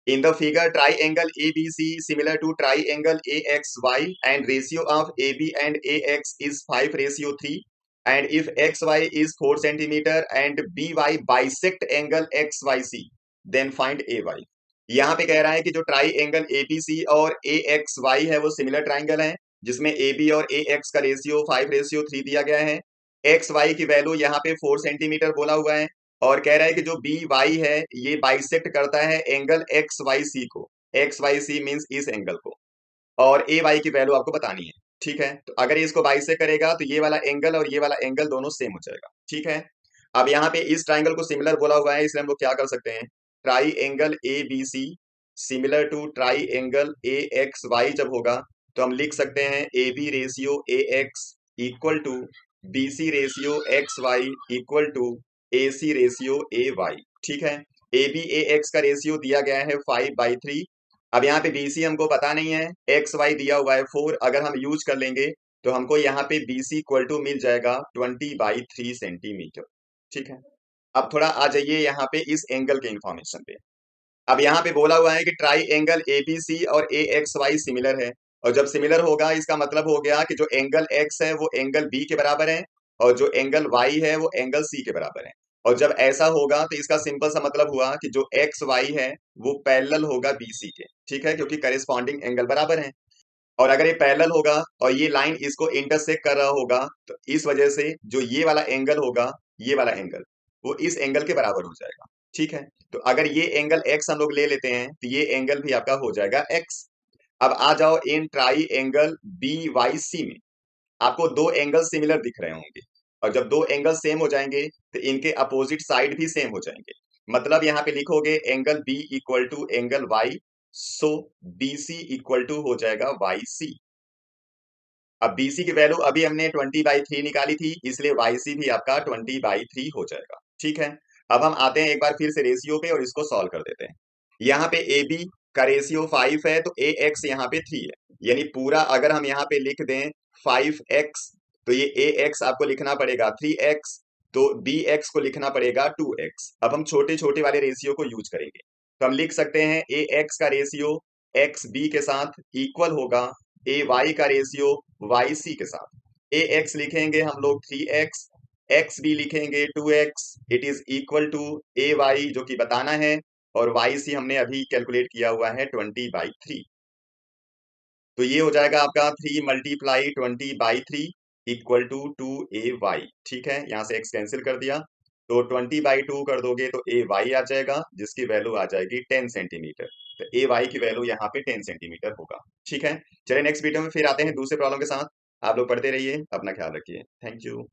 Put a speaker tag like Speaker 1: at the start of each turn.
Speaker 1: In the figure, triangle ABC similar to triangle AXY and ratio of AB and AX is 5:3. And if XY is 4 centimeter and BY bisect angle XYC, then find AY. यहाँ पे कह रहा है कि जो triangle ABC और AXY है वो सिमिलर ट्राइंगल है, जिसमें AB और AX का रेशियो 5:3 दिया गया है। XY की वैल्यू यहाँ पे 4 सेंटीमीटर बोला हुआ है और कह रहा है कि जो बी वाई है ये बाइसेक्ट करता है एंगल एक्स वाई सी को। एक्स वाई सी मीन्स इस एंगल को, और ए वाई की वैल्यू आपको बतानी है। ठीक है, तो अगर इसको बाइसेक्ट करेगा तो ये वाला एंगल और ये वाला एंगल दोनों सेम हो जाएगा। ठीक है, अब यहाँ पे इस ट्राइंगल को सिमिलर बोला हुआ है, इसलिए हम लोग क्या कर सकते हैं, triangle A B C similar to triangle A X Y जब होगा तो हम लिख सकते हैं A B ratio A X equal to B C ratio X Y equal to A C ratio A Y. ठीक है, A B A X का रेशियो दिया गया है 5/3। अब यहाँ पे बीसी हमको पता नहीं है, एक्स वाई दिया हुआ है 4, अगर हम यूज कर लेंगे तो हमको यहाँ पे बीसी इक्वल टू मिल जाएगा 20/3 सेंटीमीटर। ठीक है, अब थोड़ा आ जाइए यहाँ पे इस एंगल के इंफॉर्मेशन पे। अब यहाँ पे बोला हुआ है कि ट्राई एंगल एबीसी और ए एक्स वाई सिमिलर है, और जब सिमिलर होगा इसका मतलब हो गया कि जो एंगल एक्स है वो एंगल बी के बराबर है और जो एंगल वाई है वो एंगल सी के बराबर है। और जब ऐसा होगा तो इसका सिंपल सा मतलब हुआ कि जो एक्स वाई है वो पैरेलल होगा बीसी के। ठीक है, क्योंकि करेस्पॉन्डिंग एंगल बराबर है, और अगर ये पैरेलल होगा और ये लाइन इसको इंटरसेक्ट कर रहा होगा तो इस वजह से जो ये वाला एंगल होगा, ये वाला एंगल वो इस एंगल के बराबर हो जाएगा। ठीक है, तो अगर ये एंगल एक्स हम लोग ले लेते हैं तो ये एंगल भी आपका हो जाएगा एक्स। अब आ जाओ इन triangle B Y C में, आपको दो एंगल सिमिलर दिख रहे होंगे, और जब दो एंगल सेम हो जाएंगे तो इनके अपोजिट साइड भी सेम हो जाएंगे। मतलब यहाँ पे लिखोगे angle B equal to angle Y, so B C equal to हो जाएगा वाई सी। अब बीसी की वैल्यू अभी हमने 20/3 निकाली थी, इसलिए वाईसी भी आपका 20/3 हो जाएगा। ठीक है, अब हम आते हैं एक बार फिर से रेशियो पे और इसको सॉल्व कर देते हैं। यहाँ पे ए बी का रेशियो 5 है तो ए एक्स यहाँ पे 3 है, यानी पूरा अगर हम यहाँ पे लिख दें 5x, तो ये ए एक्स आपको लिखना पड़ेगा 3x, तो बी एक्स को लिखना पड़ेगा 2x। अब हम छोटे छोटे वाले रेशियो को यूज करेंगे, तो हम लिख सकते हैं ए एक्स का रेशियो एक्स बी के साथ इक्वल होगा ए वाई का रेशियो वाई सी के साथ। ए एक्स लिखेंगे हम लोग 3x, एक्स बी लिखेंगे 2x, it is equal to A Y जो कि बताना है, और वाई सी हमने अभी कैलकुलेट किया हुआ है 20/3। तो ये हो जाएगा आपका 3 × 20/3 इक्वल टू 2ay। ठीक है, यहाँ से x कैंसिल कर दिया, तो 20/2 कर दोगे तो ay आ जाएगा, जिसकी वैल्यू आ जाएगी 10 सेंटीमीटर। तो ay की वैल्यू यहाँ पे 10 सेंटीमीटर होगा। ठीक है, चलिए नेक्स्ट वीडियो में फिर आते हैं दूसरे प्रॉब्लम के साथ। आप लोग पढ़ते रहिए, अपना ख्याल रखिए। Thank you.